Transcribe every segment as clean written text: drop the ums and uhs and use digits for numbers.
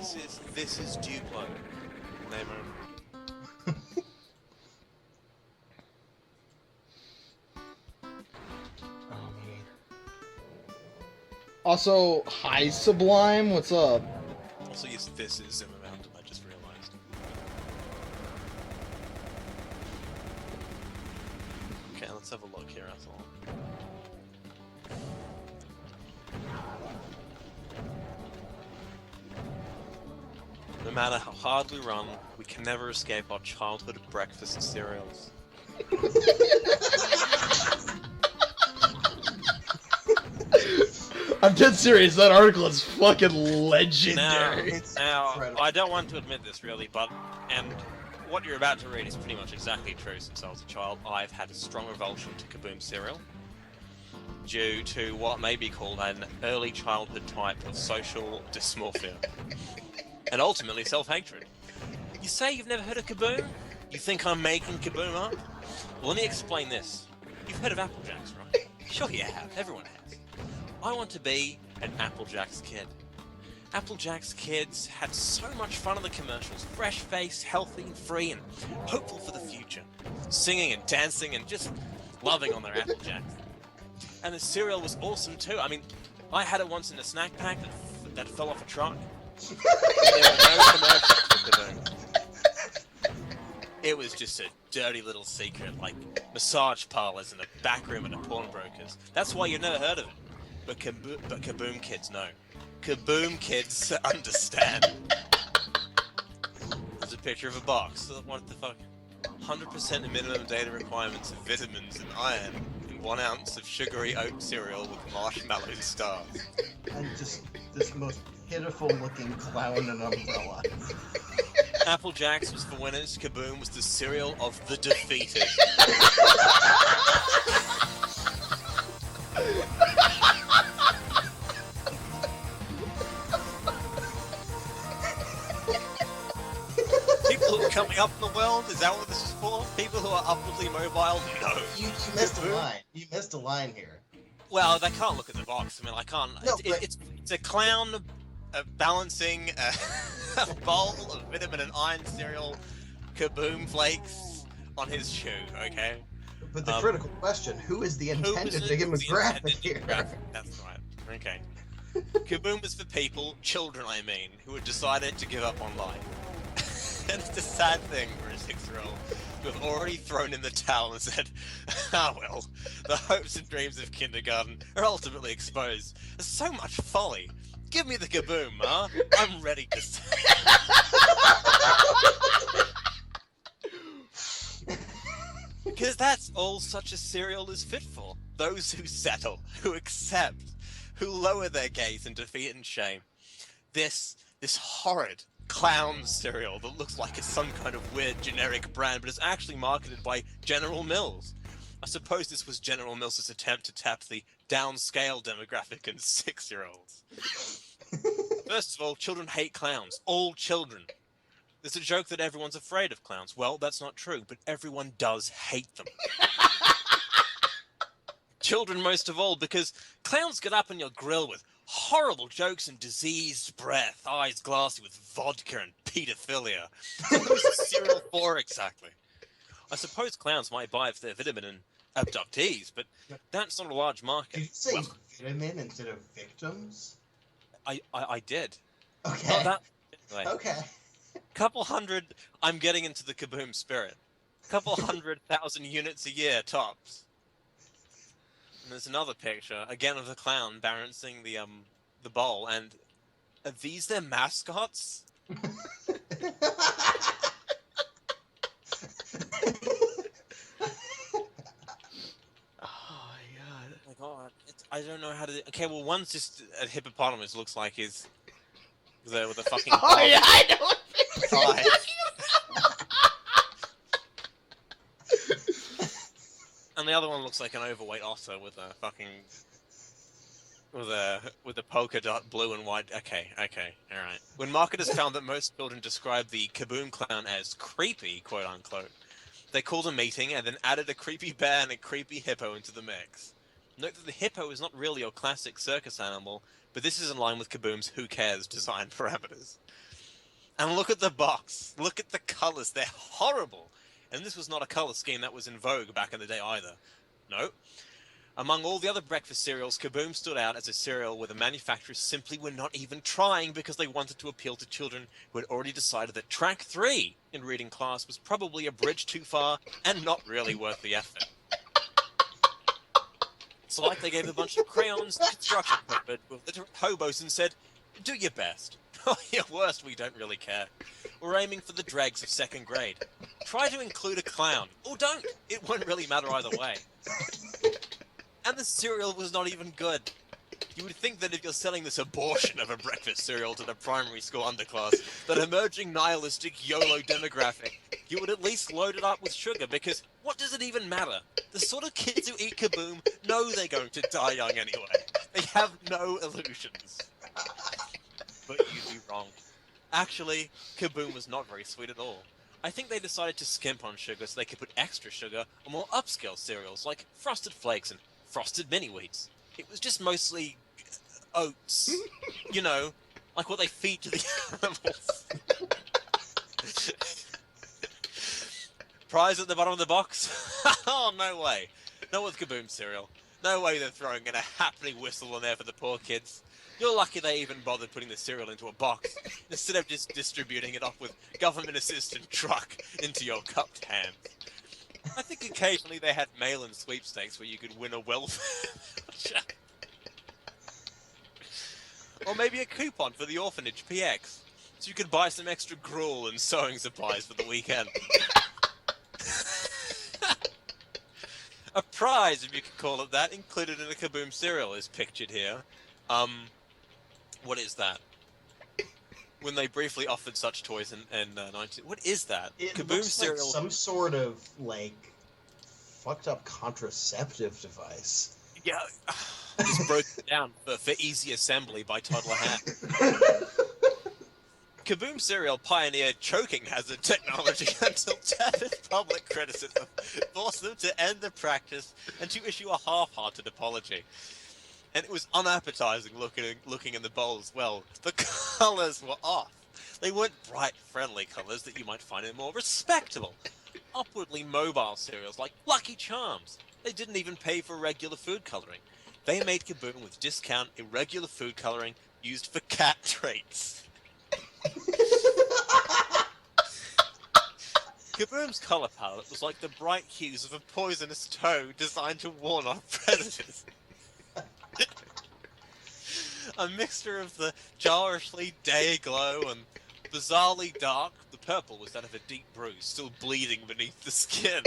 This is Duplo. Name only. Oh man. Also, hi Sublime, what's up? Also, yes, this is Zimmer Mountain, I just realized. Okay, let's have a look here, Ethel. No matter how hard we run, we can never escape our childhood breakfast cereals. I'm dead serious, that article is fucking legendary. Now, Incredible. I don't want to admit this really, and what you're about to read is pretty much exactly true. Since I was a child, I've had a strong revulsion to Kaboom cereal due to what may be called an early childhood type of social dysmorphia and ultimately self-hatred. You say you've never heard of Kaboom? You think I'm making Kaboom up? Well, let me explain this. You've heard of Apple Jacks, right? Sure you have. Everyone has. I want to be an Apple Jacks kid. Apple Jacks kids had so much fun in the commercials. Fresh-faced, healthy and free, and hopeful for the future. Singing and dancing and just loving on their Apple Jacks. And the cereal was awesome too. I mean, I had it once in a snack pack that fell off a truck. There were no commercials for Kaboom. It was just a dirty little secret, like massage parlors in the back room at a pawnbroker's. That's why you've never heard of it. But Kaboom kids know. Kaboom kids understand. There's a picture of a box. What the fuck? 100% minimum data requirements of vitamins and iron in 1 ounce of sugary oat cereal with marshmallow stars. And just this most pitiful looking clown in an umbrella. Apple Jacks was for winners. Kaboom was the cereal of the defeated. People who are coming up in the world, is that what this is for? People who are upwardly mobile? No. You missed a line. You missed a line here. Well, they can't look at the box. I mean, I can't. No, It's a clown balancing a bowl of vitamin and iron cereal, Kaboom flakes on his shoe. Okay. But the critical question: who is the intended demographic here? That's right. Okay. Kaboom is for people, children I mean, who have decided to give up on life. And it's a sad thing for a 6-year-old who have already thrown in the towel and said, ah well, the hopes and dreams of kindergarten are ultimately exposed. There's so much folly. Give me the Kaboom, Ma. I'm ready to Because that's all such a cereal is fit for. Those who settle, who accept, who lower their gaze in defeat and shame. This horrid clown cereal that looks like it's some kind of weird generic brand, but it's actually marketed by General Mills. I suppose this was General Mills' attempt to tap the downscale demographic in 6-year-olds. First of all, children hate clowns. All children. There's a joke that everyone's afraid of clowns. Well, that's not true, but everyone does hate them. Children most of all, because clowns get up on your grill with horrible jokes and diseased breath, eyes glassy with vodka and pedophilia. So who's the cereal for exactly? I suppose clowns might buy it for their vitamin and abductees, but that's not a large market. Did you say vitamin instead of victims? I did. Okay. Not that. Anyway. Okay. Couple hundred. I'm getting into the Kaboom spirit. Couple 100,000 units a year tops. And there's another picture again of the clown balancing the bowl, and are these their mascots? Oh Oh my god, I don't know how to. Okay, well, one's just a hippopotamus. Looks like he's there with a fucking. Oh yeah, I know what picture you're Eye. talking And the other one looks like an overweight otter with a fucking with a polka dot blue and white. Okay, all right. When marketers found that most children described the Kaboom clown as creepy, quote unquote, they called a meeting and then added a creepy bear and a creepy hippo into the mix. Note that the hippo is not really your classic circus animal, but this is in line with Kaboom's "Who Cares" design parameters. And look at the box. Look at the colors. They're horrible. And this was not a color scheme that was in vogue back in the day either. No. Among all the other breakfast cereals, Kaboom stood out as a cereal where the manufacturers simply were not even trying because they wanted to appeal to children who had already decided that track 3 in reading class was probably a bridge too far and not really worth the effort. It's like they gave a bunch of crayons and construction equipment with little hobos and said, do your best. Your worst, we don't really care. We're aiming for the dregs of 2nd grade. Try to include a clown. Or don't. It won't really matter either way. And the cereal was not even good. You would think that if you're selling this abortion of a breakfast cereal to the primary school underclass, that emerging nihilistic YOLO demographic, you would at least load it up with sugar, because what does it even matter? The sort of kids who eat Kaboom know they're going to die young anyway. They have no illusions. But you'd be wrong. Actually, Kaboom was not very sweet at all. I think they decided to skimp on sugar so they could put extra sugar on more upscale cereals like Frosted Flakes and Frosted Mini-Wheats. It was just mostly oats. You know, like what they feed to the animals. Prize at the bottom of the box? Oh, no way. Not with Kaboom cereal. No way they're throwing in a happening whistle in there for the poor kids. You're lucky they even bothered putting the cereal into a box, instead of just distributing it off with government-assisted truck into your cupped hands. I think occasionally they had mail-in sweepstakes where you could win a welfare voucher. Or maybe a coupon for the orphanage PX, so you could buy some extra gruel and sewing supplies for the weekend. A prize, if you could call it that, included in a Kaboom cereal is pictured here. What is that? When they briefly offered such toys in 19... What is that? It Kaboom looks cereal... like some sort of, like, fucked up contraceptive device. Yeah, just broke it down for easy assembly by toddler hand. Kaboom cereal pioneered choking hazard technology until tepid public criticism forced them to end the practice and to issue a half-hearted apology. And it was unappetizing looking in the bowl as well. The colours were off. They weren't bright, friendly colours that you might find in more respectable, upwardly mobile cereals like Lucky Charms. They didn't even pay for regular food colouring. They made Kaboom with discount, irregular food colouring used for cat treats. Kaboom's colour palette was like the bright hues of a poisonous toad designed to warn off predators. A mixture of the jarishly day glow and bizarrely dark. The purple was that of a deep bruise, still bleeding beneath the skin.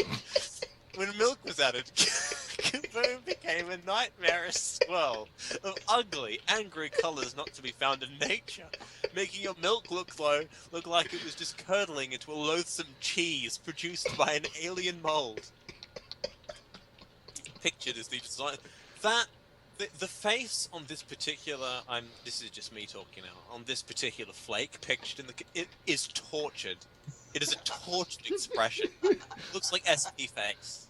When milk was added, Kaboom became a nightmarish swirl of ugly, angry colours not to be found in nature, making your milk look like it was just curdling into a loathsome cheese produced by an alien mold. Pictured as the design... The face on this particular... this is just me talking now. On this particular flake pictured in the... It is tortured. It is a tortured expression. Looks like SP face.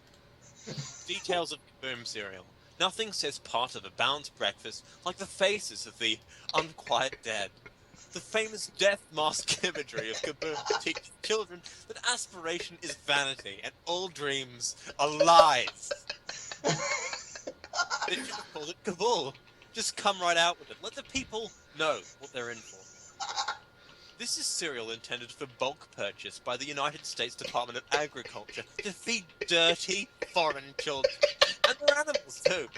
Details of Kaboom cereal. Nothing says part of a balanced breakfast like the faces of the unquiet dead. The famous death mask imagery of Kaboom teaches children that aspiration is vanity and all dreams are lies. They should have called it Kabul. Just come right out with it. Let the people know what they're in for. This is cereal intended for bulk purchase by the United States Department of Agriculture to feed dirty foreign children. And their animals too.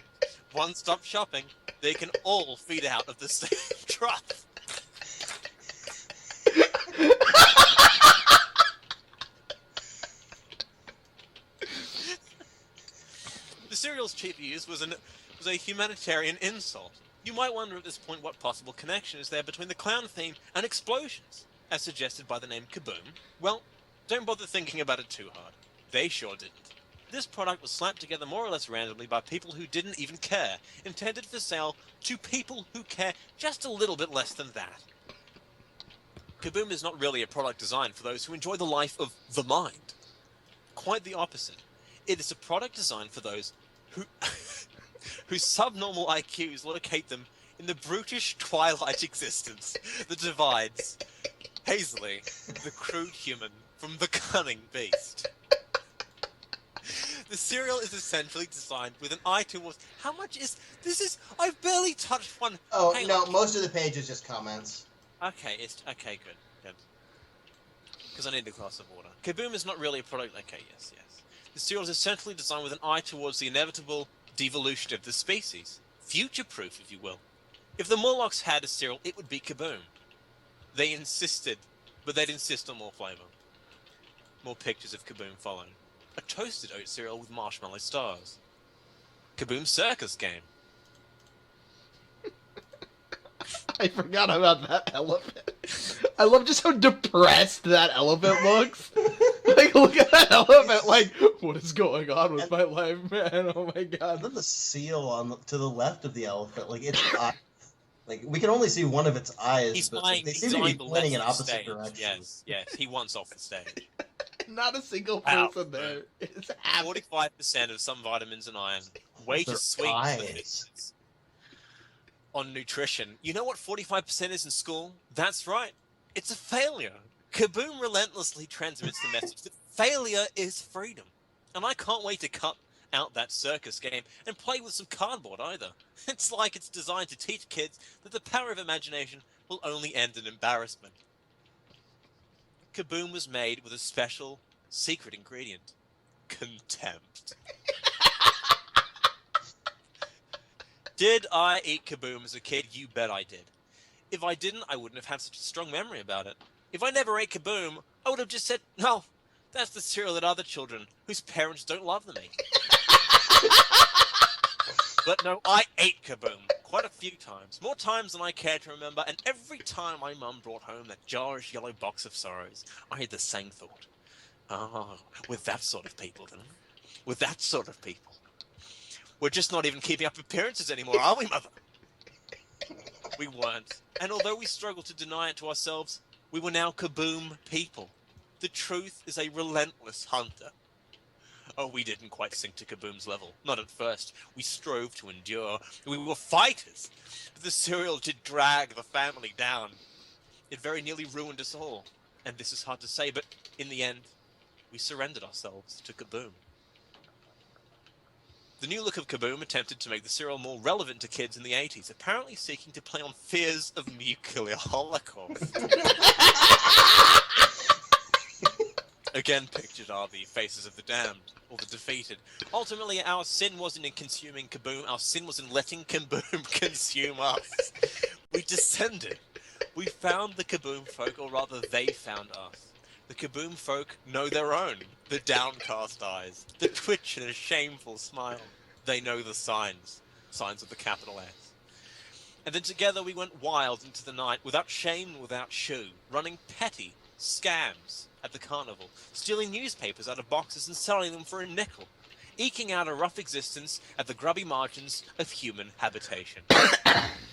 One-stop shopping. They can all feed out of the same trough. The cereal's cheap use was a humanitarian insult. You might wonder at this point what possible connection is there between the clown theme and explosions, as suggested by the name Kaboom. Well, don't bother thinking about it too hard. They sure didn't. This product was slapped together more or less randomly by people who didn't even care, intended for sale to people who care just a little bit less than that. Kaboom is not really a product designed for those who enjoy the life of the mind. Quite the opposite. It is a product designed for those who whose subnormal IQs locate them in the brutish twilight existence that divides Paisley, the crude human from the cunning beast. The cereal is essentially designed with an eye towards how much is this is I've barely touched one. Oh, Hang no, on. most of the page is just comments. Okay, okay, good. Because I need a glass of water. Kaboom is not really a product. Okay, yes. The cereal is essentially designed with an eye towards the inevitable devolution of the species, future-proof, if you will. If the Morlocks had a cereal, it would be Kaboom. They insisted, but they'd insist on more flavor. More pictures of Kaboom followed. A toasted oat cereal with marshmallow stars. Kaboom circus game. I forgot about that elephant. I love just how depressed that elephant looks. Like, look at that elephant. Like, what is going on with my life, man? Oh my god. And then the seal to the left of the elephant, like its eye, like we can only see one of its eyes, but like, they seem to be pointing in opposite directions. Yes, he wants off the stage. Not a single person there. It's 45% of some vitamins and iron. Way Their to sweet for the eyes. fitness. On nutrition, you know what 45% is in school? That's right. It's a failure. Kaboom relentlessly transmits the message that failure is freedom. And I can't wait to cut out that circus game and play with some cardboard either. It's like it's designed to teach kids that the power of imagination will only end in embarrassment. Kaboom was made with a special, secret ingredient. Contempt. Did I eat Kaboom as a kid? You bet I did. If I didn't, I wouldn't have had such a strong memory about it. If I never ate Kaboom, I would have just said, no, that's the cereal that other children, whose parents don't love them, eat. But no, I ate Kaboom quite a few times. More times than I care to remember, and every time my mum brought home that jarish yellow box of sorrows, I had the same thought. Oh, with that sort of people, then. With that sort of people. We're just not even keeping up appearances anymore, are we, Mother? We weren't. And although we struggled to deny it to ourselves, we were now Kaboom people. The truth is a relentless hunter. Oh, we didn't quite sink to Kaboom's level. Not at first. We strove to endure. We were fighters. But the cereal did drag the family down. It very nearly ruined us all. And this is hard to say, but in the end, we surrendered ourselves to Kaboom. The new look of Kaboom attempted to make the cereal more relevant to kids in the 80s, apparently seeking to play on fears of nuclear holocaust. Again pictured are the faces of the damned, or the defeated. Ultimately, our sin wasn't in consuming Kaboom, our sin was in letting Kaboom consume us. We descended. We found the Kaboom folk, or rather they found us. The Kaboom folk know their own. The downcast eyes, the twitch and a shameful smile. They know the signs. Signs with the capital S. And then together we went wild into the night, without shame and without shoe, running petty scams at the carnival, stealing newspapers out of boxes and selling them for a nickel, eking out a rough existence at the grubby margins of human habitation.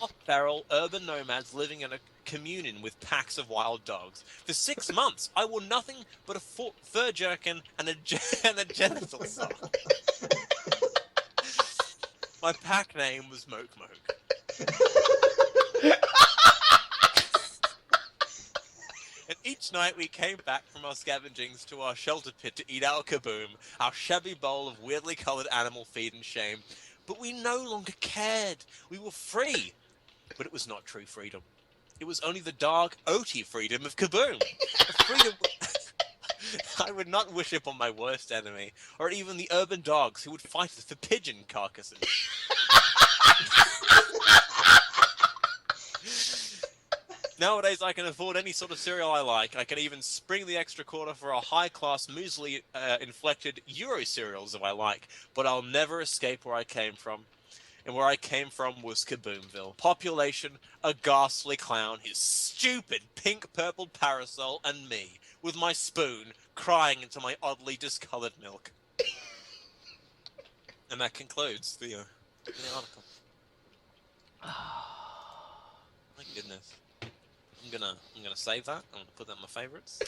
Off-barrel urban nomads living in a communion with packs of wild dogs. For 6 months, I wore nothing but a fur jerkin and a genital sock. My pack name was Moke Moke. And each night we came back from our scavengings to our shelter pit to eat our Kaboom, our shabby bowl of weirdly coloured animal feed and shame. But we no longer cared. We were free. But it was not true freedom. It was only the dark, oaty freedom of Kaboom. A freedom I would not wish upon my worst enemy, or even the urban dogs who would fight us for pigeon carcasses. Nowadays, I can afford any sort of cereal I like. I can even spring the extra quarter for a high-class, muesli-inflected Euro cereals if I like. But I'll never escape where I came from. And where I came from was Kaboomville. Population, a ghastly clown, his stupid pink-purple parasol, and me, with my spoon, crying into my oddly discoloured milk. And that concludes the article. My goodness. I'm gonna save that. I'm gonna put that in my favourites.